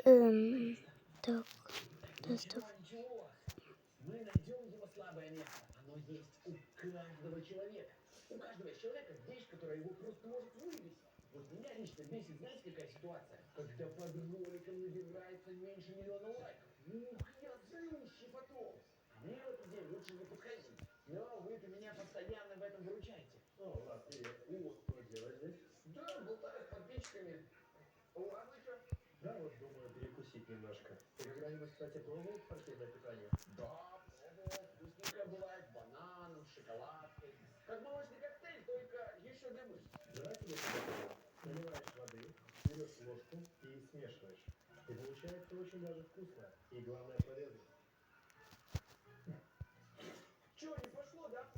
Эм, так, достав. Мы найдем его слабое место. Оно есть у каждого человека. У каждого есть человека вещь, которая его просто может вывести. Вот меня лично бесит, знаете, какая ситуация? Когда под роликом набирается меньше миллиона лайков. Ух, я злющий потом. А мне в этот день лучше не подходить. Но вы-то меня постоянно в этом выручаете. О, Влад, привет. Что делаешь здесь? Да, болтаю с подписчиками. А вы что? Да, вот думаю перекусить немножко. Ты когда-нибудь, кстати, пробовал спортивное питание? Да, пробовал. Вкусненькое бывает с бананом, с шоколадкой. Как молочный коктейль, только еще для мышц. Давай тебе приготовим. Наливаешь воды, берешь ложку и смешиваешь. И получается очень даже вкусно. И главное полезно. Че, не пошло, да?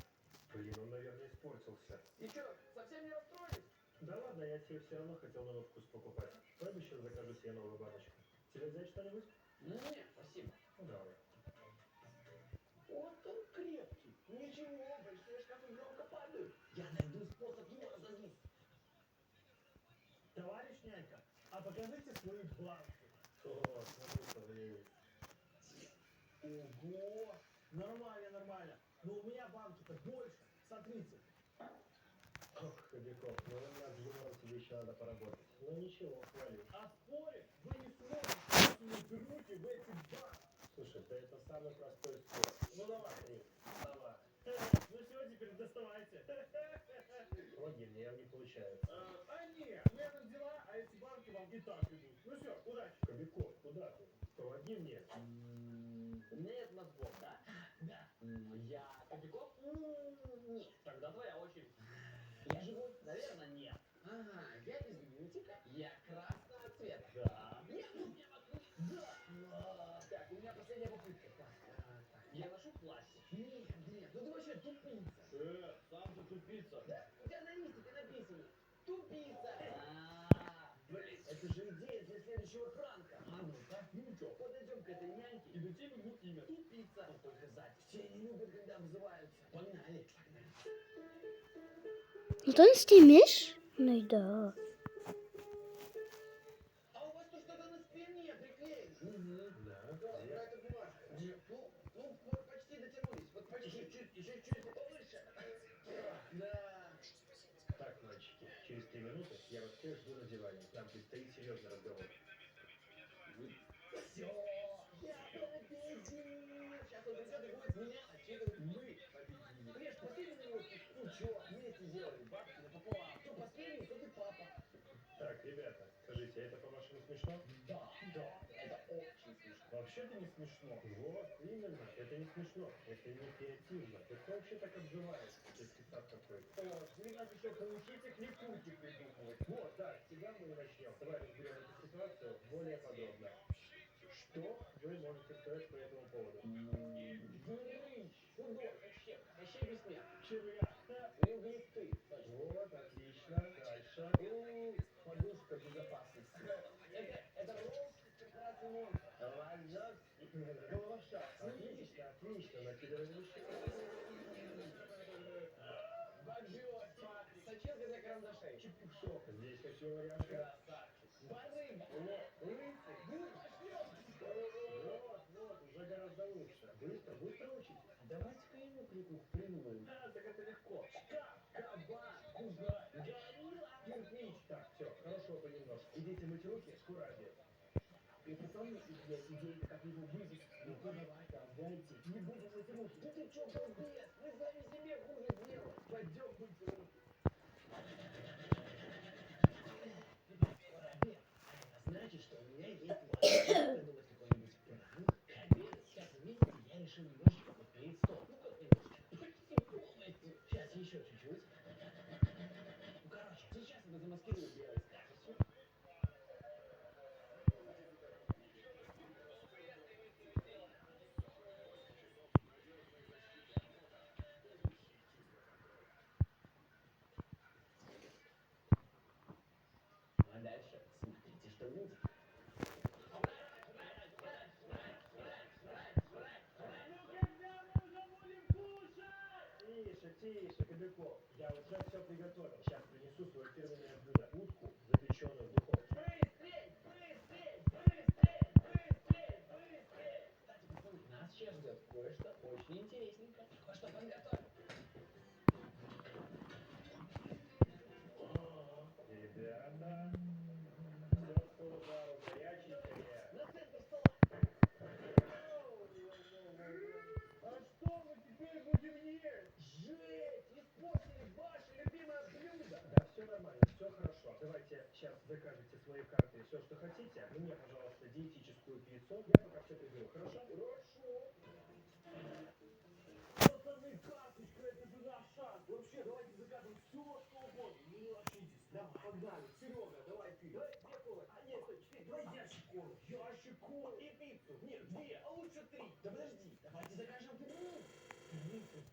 Блин, он, наверное, испортился. И что, совсем не расстроились? Да ладно, я тебе все равно хотел новый вкус покупать. Пойду сейчас закажу себе новую баночку. Тебе взять что-нибудь? Не, спасибо. Ну давай. Вот он крепкий. Ничего, большие шкафы громко падают. Я найду способ его разозлить. Товарищ нянька, а покажите свои банки. О, смотри, что у меня есть. Ого! Нормально, нормально. Но у меня банки-то больше. Смотрите. Ох, Кобяков, ну над юмором тебе еще надо поработать. Ну ничего, хвалю. А спорим, вы не сможете сунуть руки в эти банки. Слушай, да это самый простой способ. Ну давай. Смотри, давай. Ну все, теперь доставайте. Помоги мне, не получается. Нет, Лена взяла, а эти банки вам и так идут. Ну все, удачи. Кобяков, куда ты? Помоги мне. У меня нет мозгов, да? Да. Я Кобяков? Нет. Тогда твоя очередь. Я живой? Наверное, нет. Ага, я из мультика. Я красного цвета. Да. Нет, у меня вокруг. Да. Так, у меня последняя попытка. Так. Я ношу плащ. Нет, ну ты вообще тупица. Сам же тупица. Да? У тебя на листике написано. Тупица. Блин, это же идея для следующего пранка. А ну-ка. Ну что, подойдем к этой няньке и дадим ему имя. Тупица. Но только сзади. Все не любят, когда обзываются. Погнали. Ну ты снимешь? Ну и да. А у вас тут что-то на спине приклеено. Да. Какая-то бумажка. Нет, мы почти дотянулись. Вот почти. Еще чуть повыше. Да. Так, мальчики, через 3 минуты я вас всех жду на диване. Нам предстоит серьезный разговор. Все. Я победил. Сейчас он придет и будет меня отчитывать. Мы победили. Прежде последний на него список. Ну что, вместе сделали. Бабки напополам. Кто последний, тот и папа. Так, ребята, скажите, это по-вашему смешно? Да, это очень смешно. Вообще-то не смешно. Вот, именно, это не смешно. Это не креативно. Ты кто вообще так обзываешь? Детский сад такой. Вы нас еще поучите кликухи придумывать. Вот, да, с тебя мы и начнем. Давай разберем эту ситуацию более подробно. Что вы можете сказать по этому поводу? Дрыщ, худой, как щепка. Кощей бессмертный. Червяк. Углевты. Вот, отлично. Дальше. Подушка безопасности. Это рост как раз и монстр. Головошат. Отлично, отлично. Накидываем еще. Бобер, точилка для карандашей. Чепушок. Здесь какие варианты? Красавчик. Барыга. Рыцарь. Вот, уже гораздо лучше. Быстро, быстро учитесь. Давайте-ка ему кликух придумаем. Так это легко. Шкаф, кабан, кузнай, горилла, кирпич. Так, все, хорошо понемножку. Идите мыть руки, скоро обед. И потом есть идея, как его вывести. Ну, давайте, отдайте. Не будем мыть руки. Да ты чё, балбес? Мы сами себе хуже делаем. Пойдем мыть руки. Ребят, скоро обед. А это значит, что у меня есть возможность придумать какой-нибудь пранк к обеду. Сейчас вы видите, я решил немножечко подклеить стол. Ну, как немножечко? Почти полностью. Сейчас еще чуть-чуть. Ну, короче, сейчас это замаскирую белой скатертью. Ну, а дальше смотрите, что будет. Тише, тише, Кобяков. Я уже все приготовил. Сейчас принесу свое фирменное блюдо. Утку, запеченную в духовке. давайте сейчас закажете свои карты все, что хотите. Мне, пожалуйста, диетическую пиццу. Я пока все приберу, хорошо? Хорошо. Пацаны, карточка, это же наш шанс. Вообще, давайте заказывать все, что угодно. Не ложитесь. Давай, погнали. Серега, давай ты. Давай, две колы. А, нет, стой, 4. Давай ящик колы. Ящик колы и пиццу. Нет, 2, а лучше 3. Да подожди, давайте закажем 3. Пиццу?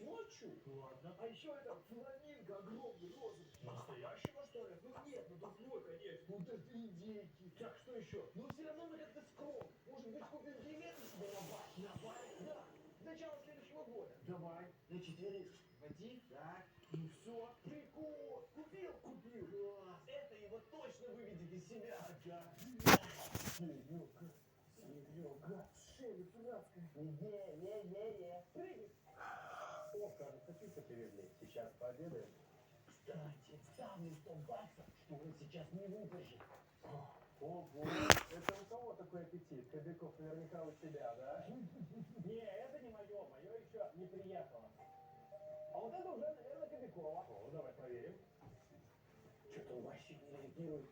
Ночью? Ладно. А еще это фламинго огромный, розовый. Настоящего, что ли? Ну нет, ну другой, конечно. Вот это идейки. Так, что еще? Ну все равно мы как-то скромно. Может быть, купим билеты себе на бар? На бар? Да. Начало следующего года. Давай, на 4. Води? Так. Ну все, прикол. Купил? Купил. Класс. Это его точно выведет из себя. Ага. Серега, Серега, шея дурацкая. Не. Прыгай. О, кажется, пицца привезли. Сейчас пообедаем. Кстати, ставлю 100 баксов, что он сейчас не выдержит. Ого, это у кого такой аппетит? Кобяков наверняка у тебя, да? Не, это не мое. Мое еще не приехало. А вот это уже, наверное, Кобякова. О, давай проверим. Что-то он вообще не реагирует.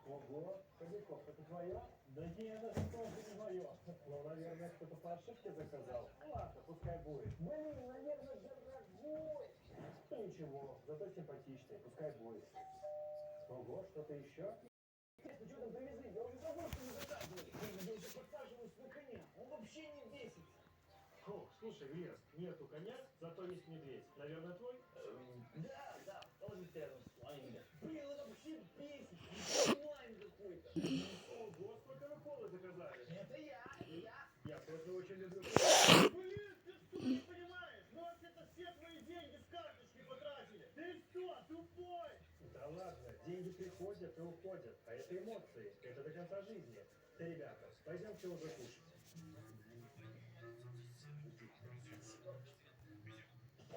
Ого, Кобяков, это твое? Да не, это тоже не мое. Ну, наверное, кто-то по ошибке заказал. Ну, ладно, пускай будет. Блин, наверное, дорогой. Ну, ничего, зато симпатичный, пускай будет. Ого, что-то еще? Интересно, что там привезли? Я уже забыл, что не заказывали. Блин, я уже подсаживаюсь на коня. Он вообще не бесится. О, слушай, Глеб, нету коня, зато есть медведь. Наверное, твой? Да, тоже термос фламинго. Блин, он вообще бесит. Фламинго какой-то. Ого, сколько вы колы заказали? Это я. Я тоже очень люблю. Блин, ты что, не понимаешь? Мы вообще-то все твои деньги с карточки потратили. Ты что, тупой? Да ладно, деньги приходят и уходят, а это эмоции, это до конца жизни. Да, ребята, пойдемте уже кушать.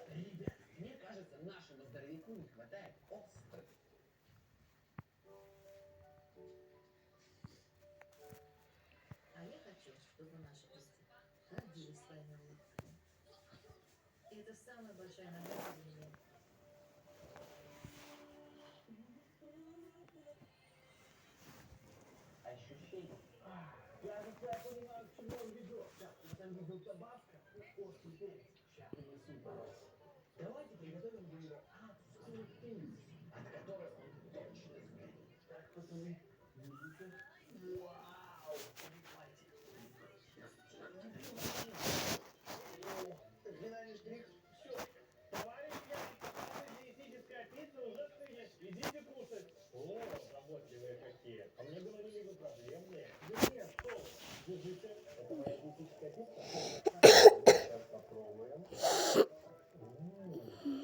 Ребят, мне кажется, нашему здоровяку не хватает острых. А я хочу, чтобы наши гости ходили своими улыбками. И это самая большая награда для меня. Ощущение. Кажется, я понимаю, к чему он ведет. Так, я там видел табаско и острый перец. Сейчас принесу, пожалуйста. Давайте приготовим блюдо адскую пиццу, от которой он точно сгорит. Так, пацаны, видите? Вау! Понимаете? Финальный штрих. Все. Товарищ Яник, диетическая пицца уже стынет. Идите кушать. О, заботливые какие. А мне говорили, вы проблемные. Да нет, что вы. Держите, это моя диетическая пицца. Сейчас попробуем.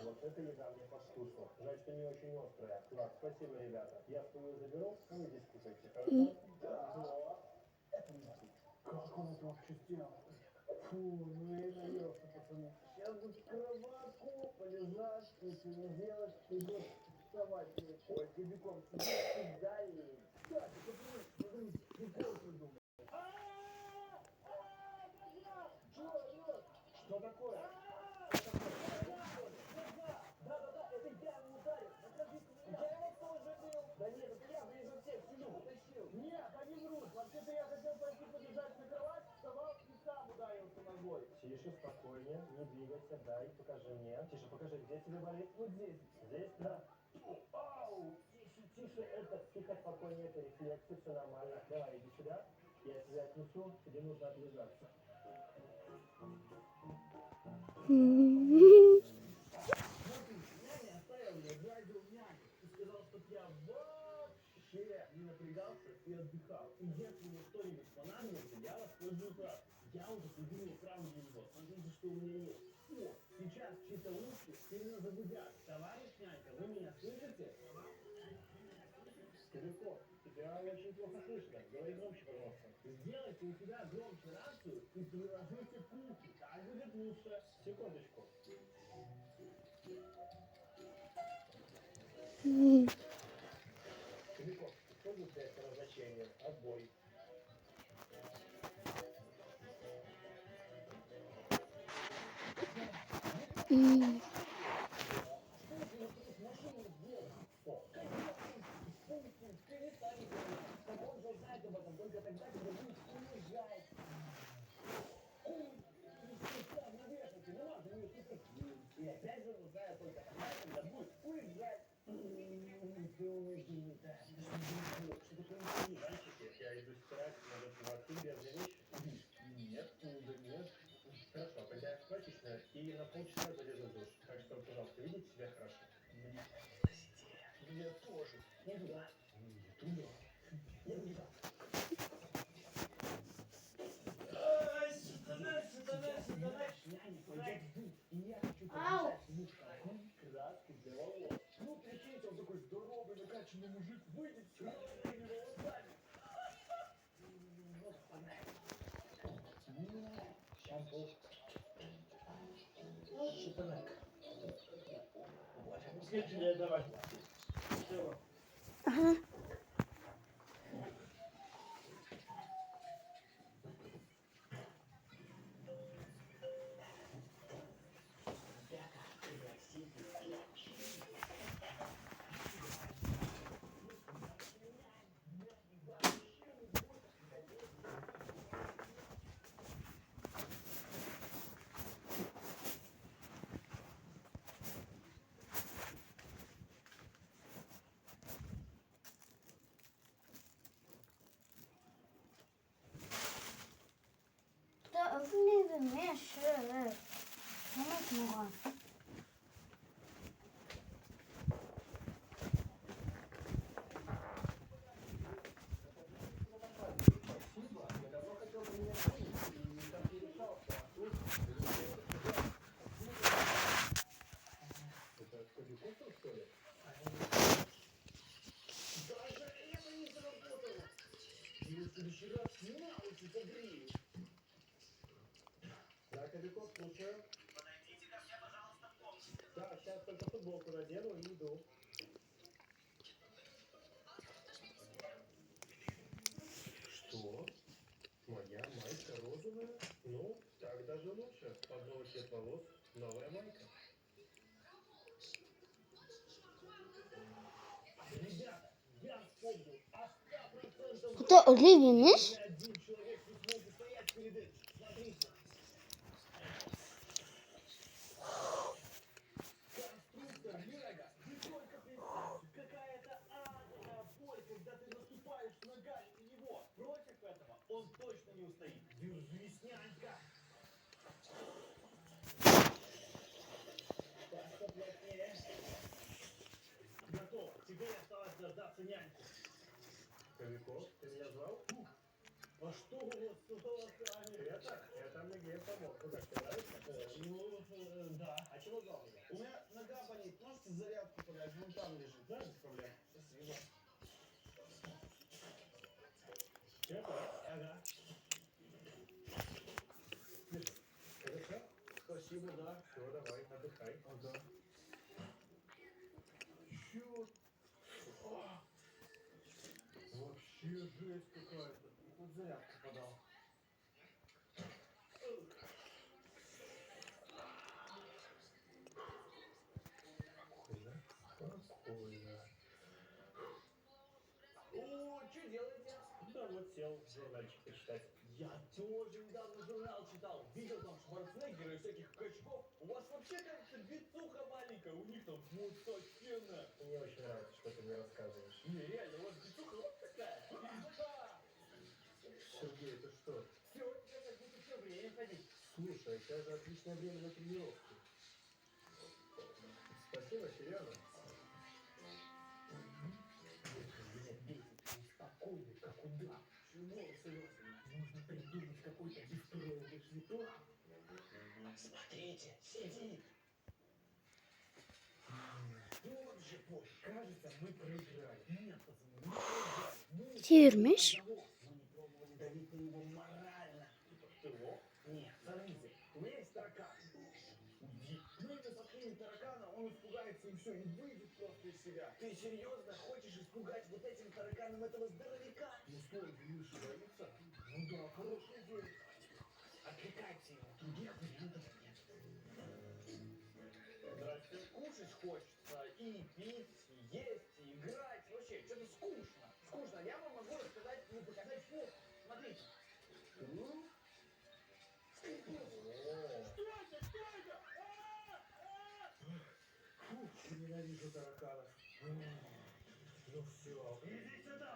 Вот эта еда мне по вкусу. Жаль, что не очень острая. Ладно, спасибо, ребята. Я свою заберу, а вы здесь кушайте, хорошо? Да. Это не забыть. Как он это вообще сделал? Фу, ну я наелся, пацаны. Сейчас бы в кроватку полежать, ничего не делать, и вот вставать. Ой, Кобяков, тебе далее. Кстати, пацаны, смотрите, прикол придумал. Что такое? Да, это я его ударил. Накажите меня. Я его тоже бил. Да нет, это я ближе всех сижу. Потащил. Нет, они врут. Вообще-то я хотел пойти побежать на кровать, вставал и сам ударился ногой. Тише, спокойнее, не двигайся, дай, покажи мне. Тише, покажи, где тебе болит? Вот здесь. Здесь, да. Ау! Тише, это тихо, спокойнее, это рефлексы, все нормально. Давай, иди сюда, я тебя отнесу, тебе нужно отлежаться. Смотри, няня оставил меня дядю няни и сказал, чтоб я вообще не напрягался и отдыхал. И если мне что-нибудь понадобится, я воспользуюсь правдой. Я уже придумал правду для него. Смотрите, что у меня есть. О, сейчас чьи-то уши сильно загудят. Товарищ нянька, вы меня слышите? Кобяков, тебя очень плохо слышно. Говори громче, пожалуйста. Сделайте у себя громче рацию и приложите к уху. Так будет лучше. Секундочку. Кобяков, используй для этого назначения. Отбой. Что это я тут машину сделал? тогда тебе будет уезжать. Не вешайте, ну ладно, не уступить. И опять же, узнаю только тогда, когда будет уезжать. Ты умеешь думать, да? Что такое интересно? Я иду стирать, может, у вас грязные вещи? Нет, нет. Хорошо, тогда я в прачечную и на полчаса залезу в душ. Так что, пожалуйста, ведите себя хорошо. Мне постель. Я тоже. Не туда. Не туда. Не туда. Няня пойдет в душ, и я хочу подписать ему шампунь, краску для волос. Ну, прикиньте, он такой здоровый, накачанный мужик, выйдет с красными волосами. Вот, погнали. Шампунь. Шипанак. Следующее, давай. Ага. Да, не мешай. Помыть много. Спасибо. Я давно хотел поменять фильм, и никак не решался. А тут... Это Кобяков, что ли? Даже это не заработало. Я в следующий раз на руки погрею. Да, Кобяков, слушаю. Да, сейчас только футболку надену и иду. Что? Моя майка розовая? Ну, так даже лучше. Под новый цвет волос новая майка. Ребята, я вспомнил. А 100% Кто Оливия, ни один человек не смог устоять перед этим. Смотрите. Конструктор Лего. Вы только представьте, какая-то адская боль, когда ты наступаешь ногами на него. Против этого он точно не устоит. Держись, нянька. Так, поплотнее. Готово. Теперь осталось дождаться няньку. Кобяков, ты меня звал? А что у вас с волосами? Это мне помог. Ну как, тебе нравится? Да. А чего звал меня? У меня нога болит. Можете зарядку подать? Вон там лежит. Да, без проблем. Спасибо. Это? Ага. Это все? Спасибо, да. Все, давай, отдыхай. Ага. Черт. Вообще жесть какая-то. Вот зарядку подал. Спокойно. Спокойно. О, что делаете? Да вот сел журнальчик почитать. Я тоже недавно журнал читал. Видел там Шварценеггера и всяких качков. У вас вообще, кажется, бицуха маленькая. У них там вот офигенно. Мне очень нравится, что ты мне рассказываешь. Не, реально, у вас бицуха вот такая. Ха! Сергей, это что? Все, у тебя как будто все время ходить. Слушай, у тебя же отличное время на тренировки. Спасибо, серьезно. Меня бесит, что спокойный, как удав. Чего серьезно? Нужно придумать какой-то беспроводный план. Смотрите, сидит. Вот же, вот, кажется, мы проиграли. Нет, пацаны, мы проиграли. Мы Термиш. одного. Мы не пробовали давить на него морально. Что? Нет, смотрите, у меня есть таракан. Уйди. Мы ему подкинем таракана, он испугается и все, и выйдет просто из себя. Ты серьезно хочешь испугать вот этим тараканом этого здоровяка? Ну что, Миша боится? Ну да, хорошая идея. Отвлекайте его, других вариантов нет. Здрасте. Кушать хочется, и пить, и есть, и играть. Вообще, что-то скучно. Скучно. Я вам могу рассказать, ну, показать фото. Фу, ненавижу тараканов. Ну все, иди сюда!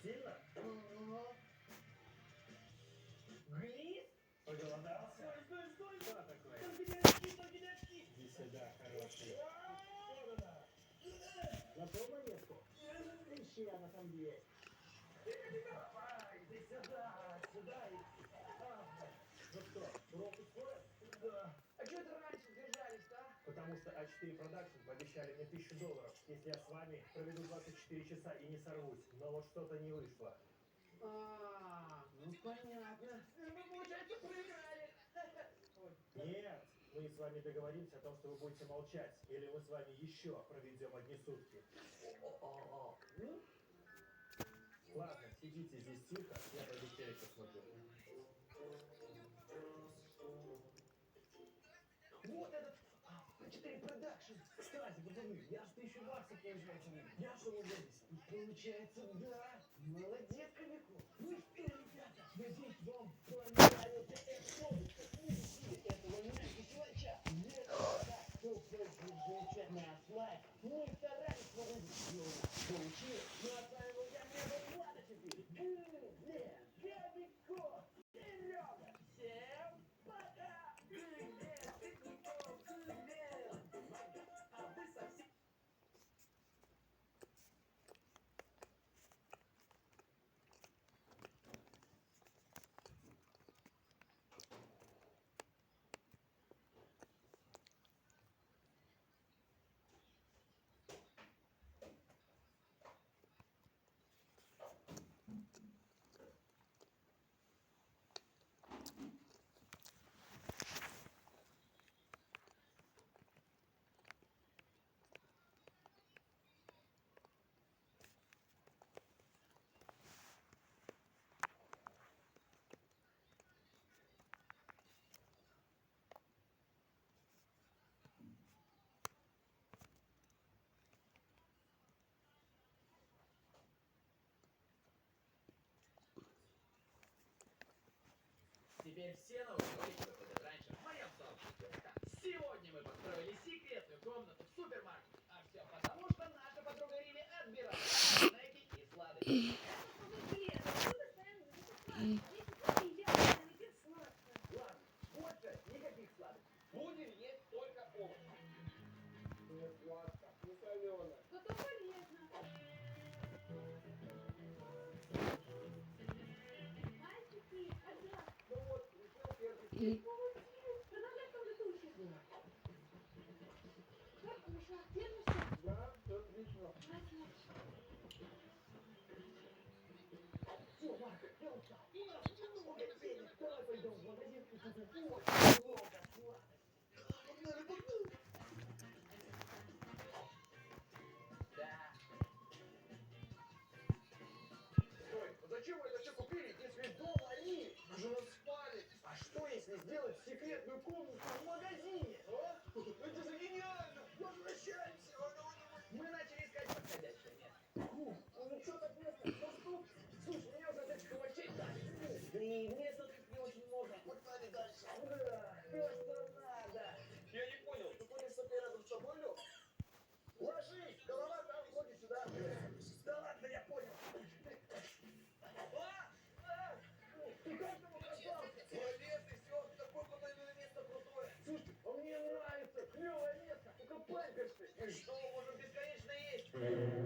Сильно? Грис? Проголодался? Стой! Что такое? Только не очки! Иди сюда, хороший. На ту монетку? Ищи, она там есть. Давай, иди сюда и... Ну что, урок усвоен? Да. А что это раньше держались-то, а? Потому что А4 Production пообещали мне $1000, если я с вами проведу 24 часа и не сорвусь. Но вот что-то не вышло. Ну понятно. Мы, получается, проиграли. Нет, мы с вами договоримся о том, что вы будете молчать, или мы с вами еще проведем одни сутки. Ладно, сидите здесь тихо, я пойду телек посмотрю. Вот этот А4 продакшн. Кстати, пацаны, я же $1000 получаю. Я же молодец. Получается, да. Молодец, Кобяков. Ну что, ребята, надеюсь, вам понравится эпизод. Видите этого мягкого нет, так, кто хочет нас лайк. Мы старались повысить получилось. Ну а с вами был я, меня зовут Влад, а теперь Кобяков, Серега. Всем пока! А вы совсем... Теперь все новые ролики выходят раньше в моем сообществе. Сегодня мы построили секретную комнату в супермаркете. А все потому, что наша подруга Риви отбирала снеки и сладости. Ладно, больше никаких сладостей. Будем есть только овощи. Не сладко, не солено. Зато полезно. Мальчики, отдых. Ну вот, решил первый. Продолжай в том же духе. Как пришла? Держишься? Да, все отлично. Молодец. Все, Марк, я устал. У нас много денег. Давай пойдем в магазин и купим очень много сладостей. Погнали, погнали. Да. Стой, а зачем мы это все купили, если дома они уже нас спали? А что, если сделать секретную комнату в магазине, а? Это же гениально! Возвращаемся! Мы начали искать подходящее место. Ну что так место? Ну, слушай, мне уже от этих овощей дали. Да и места тут не очень много. Погнали дальше. Да, то, что надо. Я не понял, ты понял, что ты рядом с собой лег? Ложись, голова там, вроде сюда. Да ладно, я понял. Ты как там оказался? Молодец, и все, такое потайное место крутое. Слушай, а мне нравится, клевое место, только памперсы. И что, можем бесконечно есть?